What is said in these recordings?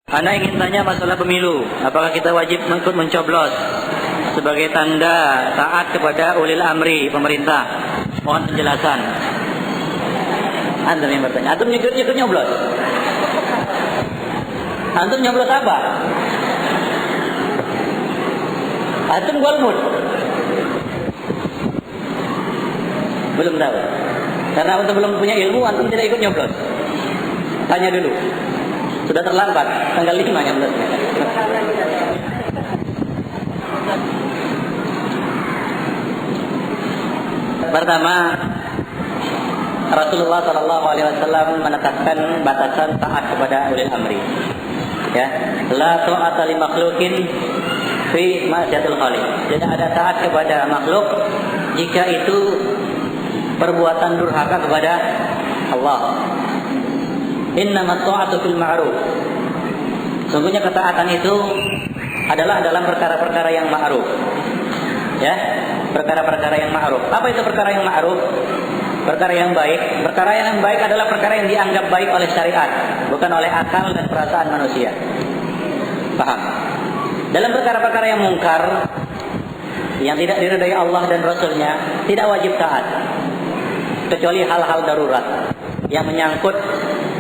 Anda ingin tanya masalah pemilu, apakah kita wajib ikut mencoblos sebagai tanda taat kepada ulil amri pemerintah? Mohon penjelasan. Antum yang bertanya, antum ikut nyoblos? Antum nyoblos apa? Antum golput? Belum tahu. Karena antum belum punya ilmu, antum tidak ikut nyoblos. Tanya dulu. Sudah terlambat, tanggal 5 nyoblosnya. Pertama, Rasulullah SAW menetapkan batasan taat kepada ulil amri. Ya, la ta'ata li makhluqin fi ma'siyatil khaliq. Tidak ada taat kepada makhluk jika itu perbuatan durhaka kepada Allah. Innamat ta'atu fil ma'ruf. Sungguhnya ketaatan itu adalah dalam perkara-perkara yang ma'ruf. Ya, perkara-perkara yang ma'ruf. Apa itu perkara yang ma'ruf? Perkara yang baik. Perkara yang baik adalah perkara yang dianggap baik oleh syariat, bukan oleh akal dan perasaan manusia. Paham? Dalam perkara-perkara yang mungkar, yang tidak diridai Allah dan Rasulnya, tidak wajib taat, kecuali hal-hal darurat yang menyangkut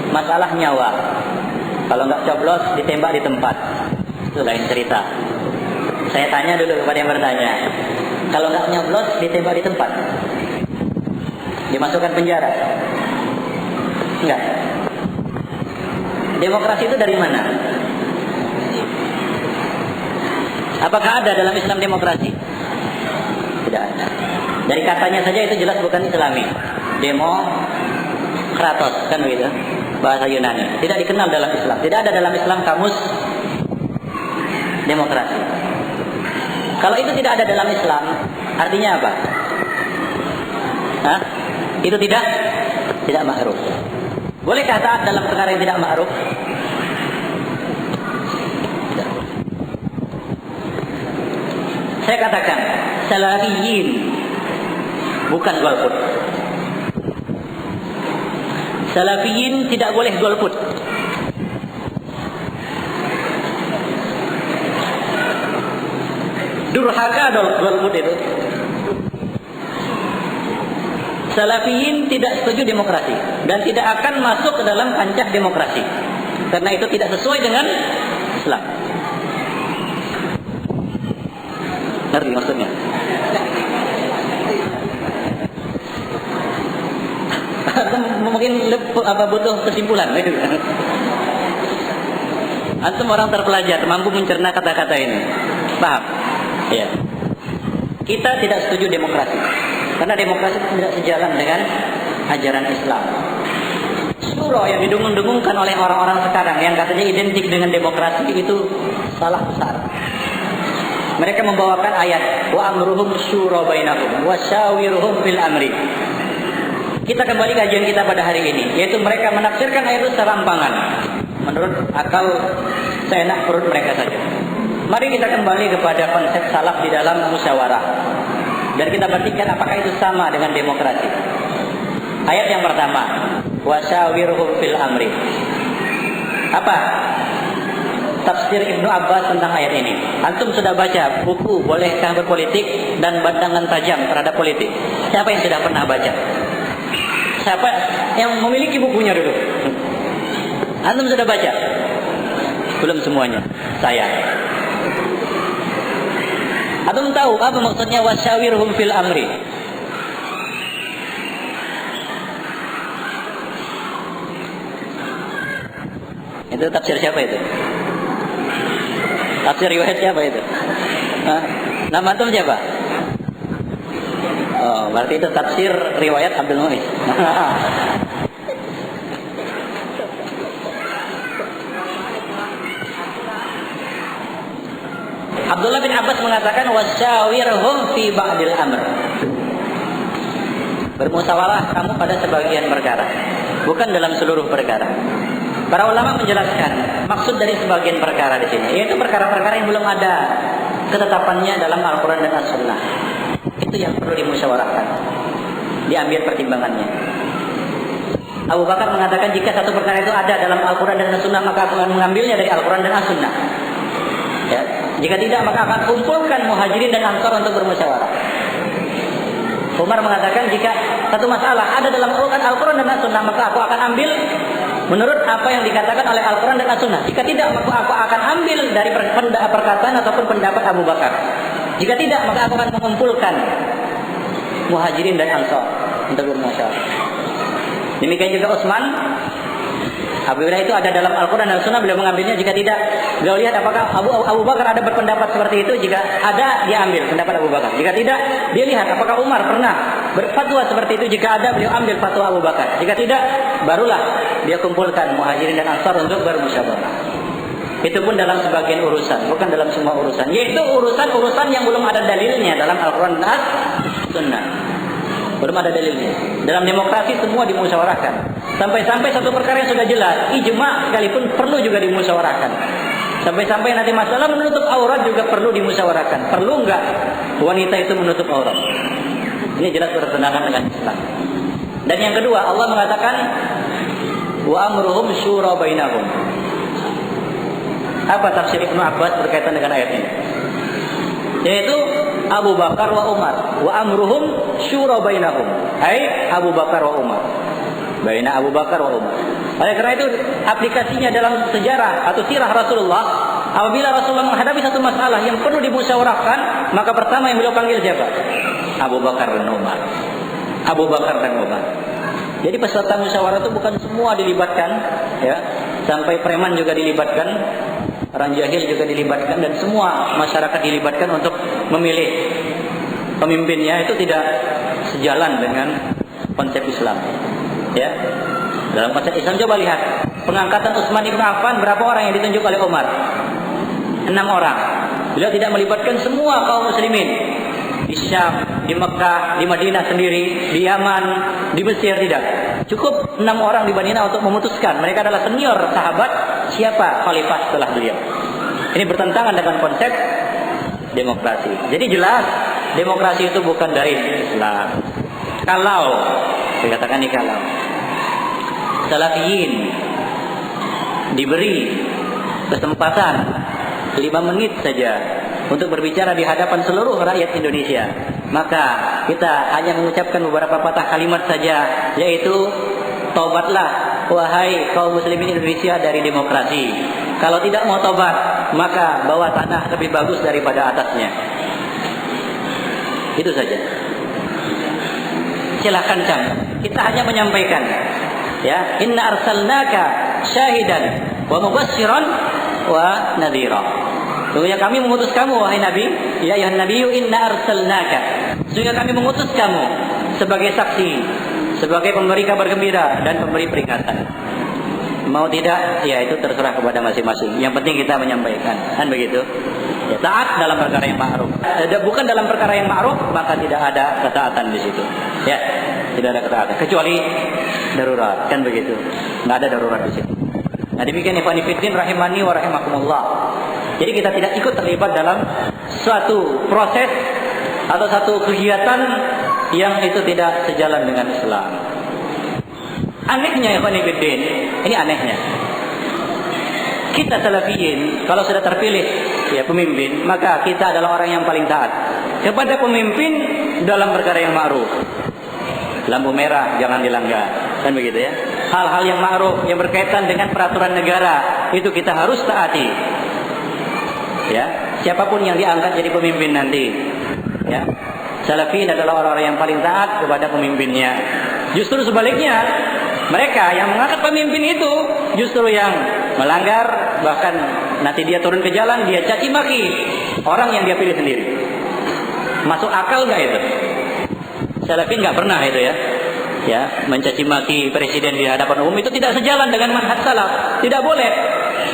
masalah nyawa. Kalau nggak coblos, ditembak di tempat. Itu lain cerita. Saya tanya dulu kepada yang bertanya. Kalau nggak nyoblos, ditembak di tempat, dimasukkan penjara? Enggak. Demokrasi itu dari mana? Apakah ada dalam Islam demokrasi? Tidak ada. Dari katanya saja itu jelas bukan Islami. Kratos, kan begitu, bahasa Yunani. Tidak dikenal dalam Islam. Tidak ada dalam Islam kamus demokrasi. Kalau itu tidak ada dalam Islam, artinya apa? Hah? Itu tidak ma'ruf. Bolehkah taat dalam perkara yang tidak ma'ruf? Tidak. Saya katakan, salafiyin bukan golput. Salafiyin tidak boleh golput. Durhaka golput itu. Salafiyin tidak setuju demokrasi dan tidak akan masuk ke dalam kancah demokrasi karena itu tidak sesuai dengan Islam. Ngerti maksudnya? Mungkin butuh kesimpulan. Antum orang terpelajar, mampu mencerna kata-kata ini. Paham? Ya. Kita tidak setuju demokrasi. Karena demokrasi tidak sejalan dengan ajaran Islam. Syuro yang didengung-dengungkan oleh orang-orang sekarang yang katanya identik dengan demokrasi itu salah besar. Mereka membawakan ayat wa amruhum syura bainahum wa syawiruhum fil amri. Kita kembali kajian kita pada hari ini, yaitu mereka menafsirkan ayat itu serampangan menurut akal seenak perut mereka saja. Mari kita kembali kepada konsep salaf di dalam musyawarah. Dan kita perhatikan apakah itu sama dengan demokrasi. Ayat yang pertama, wasyawirhum fil amri. Apa tafsir Ibnu Abbas tentang ayat ini? Antum sudah baca buku Bolehkah Berpolitik dan Pandangan Tajam Terhadap Politik? Siapa yang sudah pernah baca? Siapa yang memiliki bukunya dulu? Antum sudah baca? Belum semuanya. Saya. Antum tahu apa maksudnya wasyawirhum fil amri? Itu tafsir siapa itu? Tafsir riwayat siapa itu? Hah? Nama antum siapa? Oh, berarti itu tafsir riwayat Abdul Muiz. Abdullah bin Abbas mengatakan wasyawirhum fi ba'dil amr. Bermusyawarah kamu pada sebagian perkara, bukan dalam seluruh perkara. Para ulama menjelaskan maksud dari sebagian perkara di sini, yaitu perkara-perkara yang belum ada ketetapannya dalam Al-Quran dan As-Sunnah. Itu yang perlu dimusyawarahkan, diambil pertimbangannya. Abu Bakar mengatakan jika satu perkara itu ada dalam Al-Quran dan As-Sunnah maka aku akan mengambilnya dari Al-Quran dan As-Sunnah. Ya. Jika tidak maka akan kumpulkan Muhajirin dan Ansar untuk bermusyawarah. Umar mengatakan jika satu masalah ada dalam Al-Quran dan As-Sunnah maka aku akan ambil menurut apa yang dikatakan oleh Al-Quran dan As-Sunnah. Jika tidak maka aku akan ambil dari perkataan ataupun pendapat Abu Bakar. Jika tidak maka aku akan mengumpulkan Muhajirin dan Ansar untuk bermusyawarah. Demikian juga Utsman. Apabila itu ada dalam Al-Quran dan Sunnah beliau mengambilnya. Jika tidak, beliau lihat apakah Abu Bakar ada berpendapat seperti itu. Jika ada, dia ambil pendapat Abu Bakar. Jika tidak, dia lihat apakah Umar pernah berfatwa seperti itu. Jika ada, beliau ambil fatwa Abu Bakar. Jika tidak, barulah dia kumpulkan Muhajirin dan Ansar untuk bermusyawarah. Itu pun dalam sebagian urusan, bukan dalam semua urusan. Yaitu urusan-urusan yang belum ada dalilnya dalam Al-Quran dan Sunnah. Belum ada dalilnya. Dalam demokrasi semua dimusyawarahkan. Sampai-sampai satu perkara yang sudah jelas, ijma sekalipun perlu juga dimusyawarahkan. Sampai-sampai nanti masalah menutup aurat juga perlu dimusyawarahkan. Perlu enggak wanita itu menutup aurat? Ini jelas bertentangan dengan Islam. Dan yang kedua, Allah mengatakan wa amruhum syura bainahum. Apa tafsir Ibnu Abbas berkaitan dengan ayat ini? Yaitu Abu Bakar wa Umar. Wa amruhum syura bainahum. Hai Abu Bakar wa Umar. Baina Abu Bakar wa Umar. Oleh karena itu aplikasinya dalam sejarah atau sirah Rasulullah, apabila Rasulullah menghadapi satu masalah yang perlu dimusyawarahkan, maka pertama yang beliau panggil siapa? Abu Bakar dan Umar. Abu Bakar dan Umar. Jadi peserta musyawarah itu bukan semua dilibatkan, ya. Sampai preman juga dilibatkan, orang jahil juga dilibatkan, dan semua masyarakat dilibatkan untuk memilih pemimpinnya. Itu tidak sejalan dengan konsep Islam. Ya, dalam konsep Islam coba lihat pengangkatan Utsman bin Affan, berapa orang yang ditunjuk oleh Umar? 6 orang. Beliau tidak melibatkan semua kaum muslimin di Syam, di Mekah, di Madinah sendiri, di Yaman, di Mesir, tidak. Cukup 6 orang di Madinah untuk memutuskan. Mereka adalah senior sahabat siapa khalifah setelah beliau. Ini bertentangan dengan konsep demokrasi. Jadi jelas demokrasi itu bukan dari Islam. Kalau dikatakan ini, kalau Salafiyin diberi kesempatan 5 menit saja untuk berbicara di hadapan seluruh rakyat Indonesia, maka kita hanya mengucapkan beberapa patah kalimat saja, yaitu tobatlah wahai kaum muslimin Indonesia dari demokrasi. Kalau tidak mau tobat, maka bawa tanah lebih bagus daripada atasnya. Itu saja. Silakan camkan. Kita hanya menyampaikan, ya, inna arsalnaka syahidan wa mubassyiran wa nadhira. Sesungguhnya kami mengutus kamu wahai Nabi, ya ayuhan nabiyyu inna arsalnaka. Sesungguhnya kami mengutus kamu sebagai saksi, sebagai pemberi kabar gembira dan pemberi peringatan. Mau tidak, ya itu terserah kepada masing-masing. Yang penting kita menyampaikan, kan begitu? Ya, taat dalam perkara yang ma'ruf. Bukan dalam perkara yang ma'ruf, maka tidak ada ketaatan di situ. Ya, tidak ada ketaatan kecuali darurat, kan begitu? Nggak ada darurat di situ. Nah, demikian ikhwan fillah rahimani wa rahimakumullah. Jadi kita tidak ikut terlibat dalam suatu proses atau satu kegiatan yang itu tidak sejalan dengan Islam. Anehnya ikhwan fillah, ini anehnya. Kita Salafiyin kalau sudah terpilih ya pemimpin, maka kita adalah orang yang paling taat kepada pemimpin dalam perkara yang ma'ruf. Lampu merah jangan dilanggar, kan begitu ya. Hal-hal yang ma'ruf yang berkaitan dengan peraturan negara itu kita harus taati. Ya, siapapun yang diangkat jadi pemimpin nanti, ya. Salafiyin adalah orang-orang yang paling taat kepada pemimpinnya. Justru sebaliknya, mereka yang mengangkat pemimpin itu justru yang melanggar, bahkan nanti dia turun ke jalan, dia caci maki orang yang dia pilih sendiri. Masuk akal nggak itu? Salafiyin nggak pernah itu ya. Ya, mencaci maki presiden di hadapan umum itu tidak sejalan dengan manhaj salaf. Tidak boleh.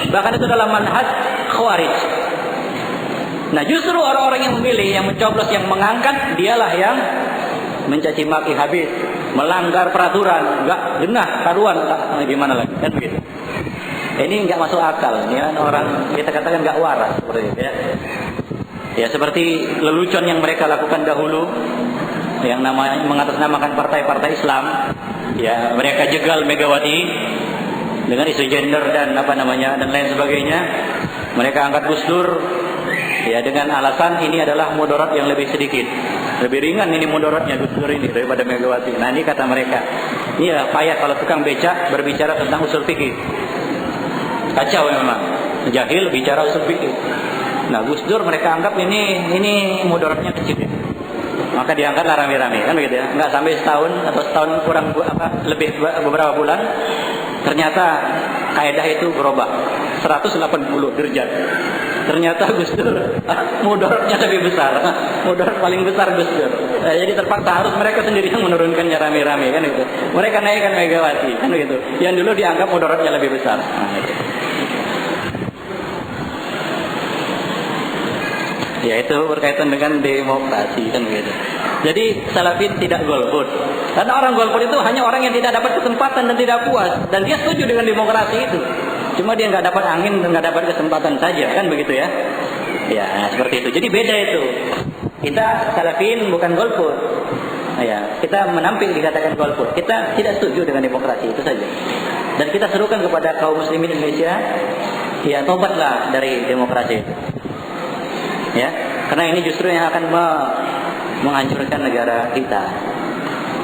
Bahkan itu dalam manhaj khawarij. Nah, justru orang-orang yang memilih, yang mencoblos, yang mengangkat, dialah yang mencaci maki habis, melanggar peraturan, enggak genah, karuan, gimana lagi, kan begitu. Ini enggak masuk akal, ya, orang kita katakan enggak waras seperti itu ya. Ya, seperti lelucon yang mereka lakukan dahulu, yang namanya mengatasnamakan partai-partai Islam, Ya, mereka jegal Megawati dengan isu gender dan dan lain sebagainya. Mereka angkat Gus Dur ya dengan alasan ini adalah mudarat yang lebih sedikit. Lebih ringan ini mudaratnya Gus Dur ini daripada Megawati. Nah, ini kata mereka. Iya, payah kalau tukang becak berbicara tentang usul fikih. Kacau memang. Jahil bicara usul fikih. Nah, Gus Dur mereka anggap ini mudaratnya kecil. Maka diangkatlah rame-rame, kan begitu ya. Enggak sampai setahun atau setahun kurang lebih beberapa bulan, ternyata kaidah itu berubah 180 derajat. Ternyata Gus Dur mudaratnya lebih besar. Mudarat paling besar Gus Dur. Jadi terpaksa harus mereka sendiri yang menurunkannya rame-rame, kan gitu. Mereka naikkan Megawati, kan begitu. Yang dulu dianggap mudaratnya lebih besar. Nah, gitu. Ya, itu berkaitan dengan demokrasi, kan begitu. Jadi salafin tidak golput. Karena orang golput itu hanya orang yang tidak dapat kesempatan dan tidak puas, dan dia setuju dengan demokrasi itu. Cuma dia nggak dapat angin dan nggak dapat kesempatan saja, kan begitu ya. Ya, seperti itu. Jadi beda itu. Kita salafin bukan golput. Ya, kita menampil dikatakan golput. Kita tidak setuju dengan demokrasi, itu saja. Dan kita serukan kepada kaum muslimin Indonesia, ya tobatlah dari demokrasi itu. Ya, karena ini justru yang akan menghancurkan negara kita.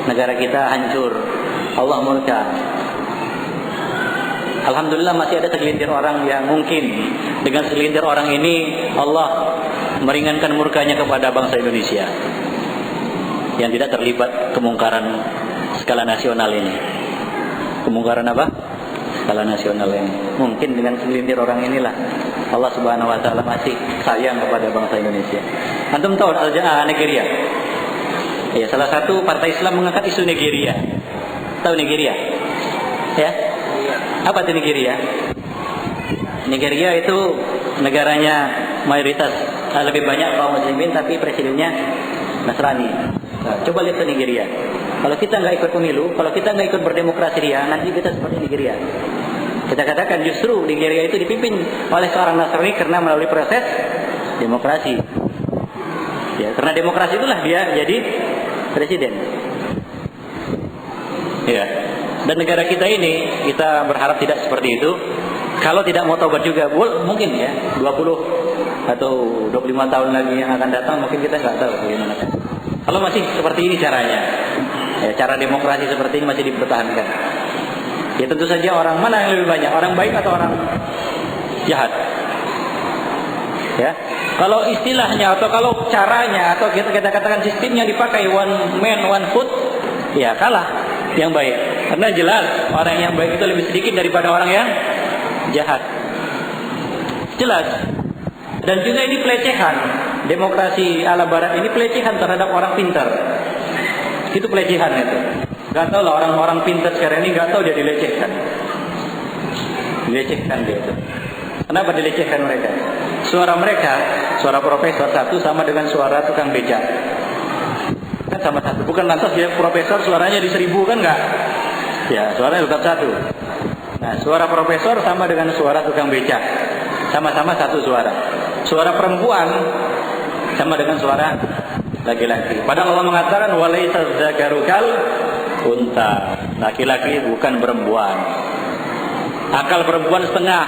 Negara kita hancur. Allah murka. Alhamdulillah masih ada segelintir orang yang mungkin dengan segelintir orang ini Allah meringankan murkanya kepada bangsa Indonesia yang tidak terlibat kemungkaran skala nasional ini. Kemungkaran apa? Skala nasional ini. Mungkin dengan segelintir orang inilah Allah Subhanahu wa taala masih sayang kepada bangsa Indonesia. Antum tahu Nigeria? Ya, salah satu partai Islam mengangkat isu Nigeria. Tahu Nigeria? Ya? Apa itu Nigeria? Nigeria itu negaranya mayoritas lebih banyak kaum muslimin tapi presidennya Nasrani. Nah, coba lihat ke Nigeria. Kalau kita nggak ikut pemilu, kalau kita nggak ikut berdemokrasi dia, nanti kita seperti Nigeria. Kita katakan justru Nigeria itu dipimpin oleh seorang Nasrani karena melalui proses demokrasi. Ya, karena demokrasi itulah dia jadi presiden. Ya. Dan negara kita ini, kita berharap tidak seperti itu. Kalau tidak mau taubat juga, mungkin ya 20 atau 25 tahun lagi yang akan datang, mungkin kita nggak tahu bagaimana. Kalau masih seperti ini caranya, ya, cara demokrasi seperti ini masih dipertahankan. Ya tentu saja orang mana yang lebih banyak, orang baik atau orang jahat? Ya, kalau istilahnya atau kalau caranya atau kita katakan sistem yang dipakai one man one food, ya kalah yang baik. Karena jelas orang yang baik itu lebih sedikit daripada orang yang jahat. Jelas. Dan juga ini pelecehan. Demokrasi ala barat ini pelecehan terhadap orang pintar. Itu pelecehan itu. Gak tahu lah orang-orang pintar sekarang ini gak tahu dia dilecehkan. Dilecehkan dia itu. Kenapa dilecehkan mereka? Suara mereka, suara profesor satu sama dengan suara tukang becak. Kan sama satu. Bukan lantas dia profesor suaranya di 1000 kan enggak? Ya, suaranya tetap satu. Nah, suara profesor sama dengan suara tukang becak. Sama-sama satu suara. Suara perempuan sama dengan suara laki-laki. Padahal Allah mengatakan walaisa dzakaru kal unta. Laki-laki bukan perempuan. Akal perempuan setengah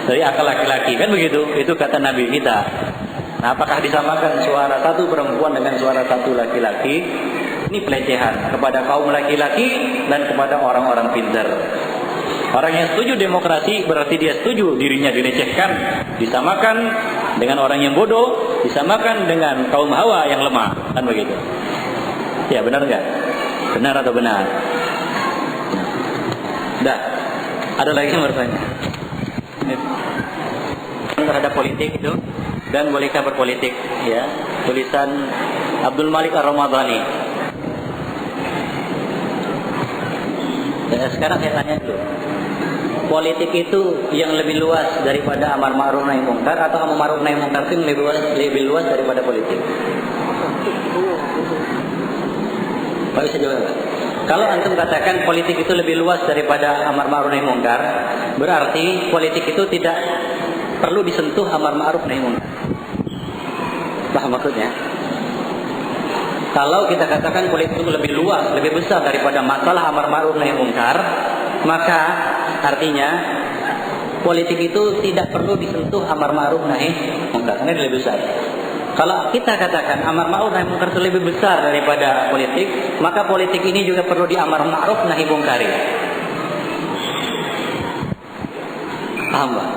dari akal laki-laki. Kan begitu? Itu kata Nabi kita. Nah, apakah disamakan suara satu perempuan dengan suara satu laki-laki? Ini pelecehan kepada kaum laki-laki dan kepada orang-orang pintar. Orang yang setuju demokrasi berarti dia setuju dirinya dilecehkan, disamakan dengan orang yang bodoh, disamakan dengan kaum hawa yang lemah, kan begitu? Ya, benar enggak? Benar atau benar? Dah. Ada lagi yang bertanya? Terhadap politik itu dan bolehkah berpolitik? Ya, tulisan Abdul Malik Ar-Ramadhani. Dan sekarang saya tanya dulu, politik itu yang lebih luas daripada amar ma'ruf nahi munkar atau amar ma'ruf nahi munkar itu lebih luas daripada politik? Pak bisa jawab? Kalau antum katakan politik itu lebih luas daripada amar ma'ruf nahi munkar, berarti politik itu tidak perlu disentuh amar ma'ruf nahi munkar. Paham maksudnya? Kalau kita katakan politik itu lebih luas, lebih besar daripada masalah amar ma'ruf nahi munkar, maka artinya politik itu tidak perlu disentuh amar ma'ruf nahi munkar, karena lebih besar. Kalau kita katakan amar ma'ruf nahi munkar itu lebih besar daripada politik, maka politik ini juga perlu diamar ma'ruf nahi munkari. Paham Pak?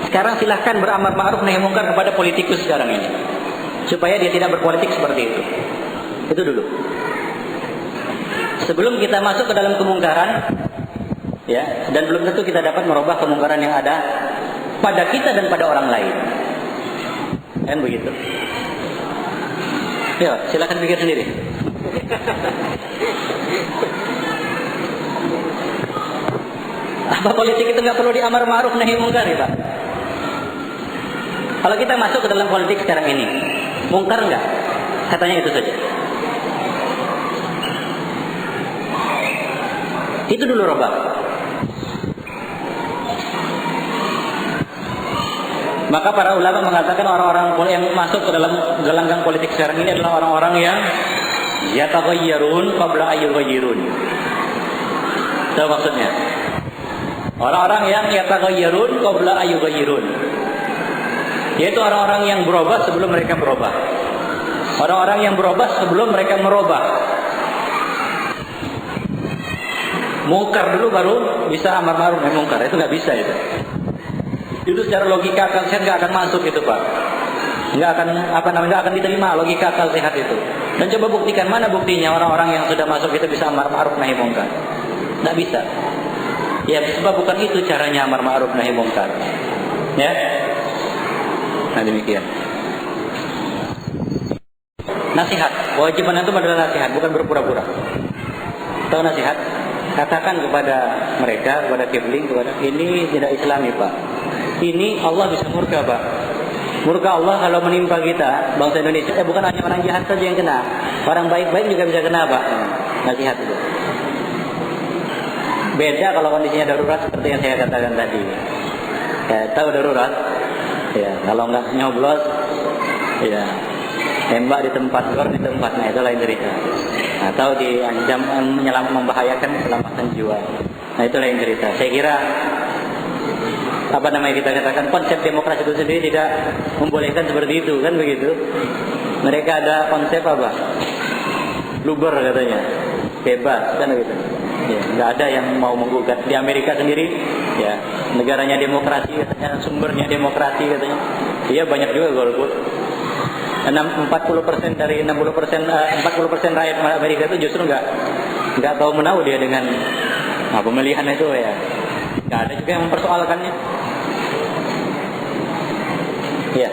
Sekarang silahkan beramar ma'ruf nahi munkar kepada politikus sekarang ini, supaya dia tidak berpolitik seperti itu. Itu dulu. Sebelum kita masuk ke dalam kemungkaran, ya, dan belum tentu kita dapat merubah kemungkaran yang ada pada kita dan pada orang lain. Kan begitu. Ya, silakan pikir sendiri. Apa politik itu nggak perlu diamar ma'ruf nahi munkar, ya Pak? Kalau kita masuk ke dalam politik sekarang ini, mungkar nggak? Katanya itu saja. Itu dulu robak. Maka para ulama mengatakan orang-orang yang masuk ke dalam gelanggang politik sekarang ini adalah orang-orang yang yataghayyarun qabla ayyughayyirun. Itu maksudnya. Orang-orang yang yataghayyarun qabla ayyughayyirun. Yaitu orang-orang yang berubah sebelum mereka berubah. Orang-orang yang berubah sebelum mereka merubah. Mungkar dulu baru bisa amar ma'ruf nahi munkar. Itu nggak bisa itu. Itu secara logika akal sehat nggak akan masuk itu Pak. Nggak akan diterima logika akal sehat itu. Dan coba buktikan, mana buktinya orang-orang yang sudah masuk itu bisa amar ma'ruf nahi munkar? Nggak bisa. Ya sebab bukan itu caranya amar ma'ruf nahi munkar. Ya. Nah demikian. Nasihat. Kewajiban itu adalah nasihat, bukan berpura-pura. Tahu nasihat? Katakan kepada mereka, kepada kibling, kepada ini tidak Islami Pak. Ini Allah bisa murka Pak. Murka Allah kalau menimpa kita, bangsa Indonesia, bukan hanya orang jahat saja yang kena, orang baik-baik juga bisa kena Pak. Nasihat itu. Beda kalau kondisinya darurat seperti yang saya katakan tadi. Ya, tahu darurat? Ya, kalau nggak nyoblos, ya tembak di tempat, gor di tempat, nah itu lain cerita. Atau diancam membahayakan keselamatan jiwa. Nah itu lain cerita. Saya kira kita katakan konsep demokrasi itu sendiri tidak membolehkan seperti itu, kan begitu? Mereka ada konsep apa? Luber katanya, bebas, kan begitu? Ya, nggak ada yang mau menggugat. Di Amerika sendiri, ya negaranya demokrasi katanya, sumbernya demokrasi katanya. Iya banyak juga golput. 40% dari 40% rakyat Amerika itu justru nggak tahu menahu dia dengan pemilihan itu ya. Nggak ada juga yang mempersoalkannya. Ya.